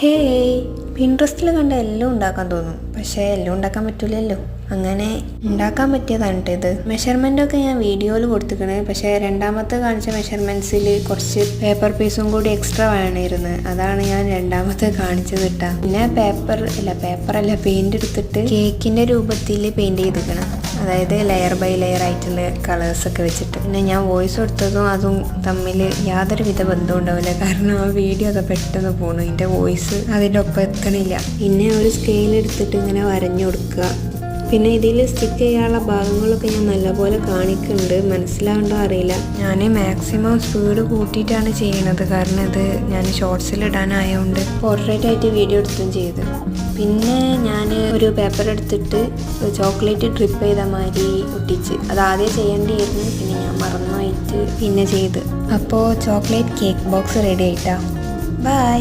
Hey, പിൻട്രസ്റ്റിൽ കണ്ട എല്ലാം ഉണ്ടാക്കാൻ തോന്നും, പക്ഷേ എല്ലാം ഉണ്ടാക്കാൻ പറ്റില്ലല്ലോ. അങ്ങനെ ഉണ്ടാക്കാൻ പറ്റിയതാണ് ഇത്. മെഷർമെൻ്റൊക്കെ ഞാൻ വീഡിയോയിൽ കൊടുത്തിക്കണേ, പക്ഷേ രണ്ടാമത്തെ കാണിച്ച മെഷർമെൻറ്റ്സിൽ കുറച്ച് പേപ്പർ പീസും കൂടി എക്സ്ട്രാ വേണമായിരുന്നു. അതാണ് ഞാൻ രണ്ടാമത്തെ കാണിച്ചത് കിട്ടാ. പിന്നെ പേപ്പറല്ല പെയിൻ്റ് എടുത്തിട്ട് കേക്കിൻ്റെ രൂപത്തിൽ പെയിൻറ് ചെയ്തിക്കണം. അതായത് ലെയർ ബൈ ലെയർ ആയിട്ടുള്ള കളേഴ്സൊക്കെ വെച്ചിട്ട്. പിന്നെ ഞാൻ വോയിസ് കൊടുത്തതും അതും തമ്മിൽ യാതൊരുവിധ ബന്ധവും ഉണ്ടാവില്ല, കാരണം ആ വീഡിയോ ഒക്കെ പെട്ടെന്ന് പോകണം, എൻ്റെ വോയിസ് അതിൻ്റെ ഒപ്പം എത്തണില്ല. പിന്നെ ഒരു സ്കെയിൽ എടുത്തിട്ട് ഇങ്ങനെ വരഞ്ഞു കൊടുക്കുക. പിന്നെ ഇതിൽ സ്റ്റിക്ക് ചെയ്യാനുള്ള ഭാഗങ്ങളൊക്കെ ഞാൻ നല്ലപോലെ കാണിക്കുന്നുണ്ട്, മനസ്സിലാവണ്ടോ അറിയില്ല. ഞാൻ മാക്സിമം സ്പീഡ് കൂട്ടിയിട്ടാണ് ചെയ്യണത്, കാരണം ഇത് ഞാൻ ഷോർട്സിൽ ഇടാനായതുകൊണ്ട് പോർട്രേറ്റ് ആയിട്ട് വീഡിയോ എടുത്തും ചെയ്ത്. പിന്നെ ഞാൻ ഒരു പേപ്പർ എടുത്തിട്ട് ചോക്ലേറ്റ് ഡ്രിപ്പ് ചെയ്ത മാതിരി ഒട്ടിച്ച്, അത് ആദ്യം ചെയ്യേണ്ടിയിരുന്നു, പിന്നെ ഞാൻ മറന്നുപോയിട്ട് പിന്നെ ചെയ്ത്. അപ്പോൾ ചോക്ലേറ്റ് കേക്ക് ബോക്സ് റെഡി ആയിട്ടാ. ബൈ.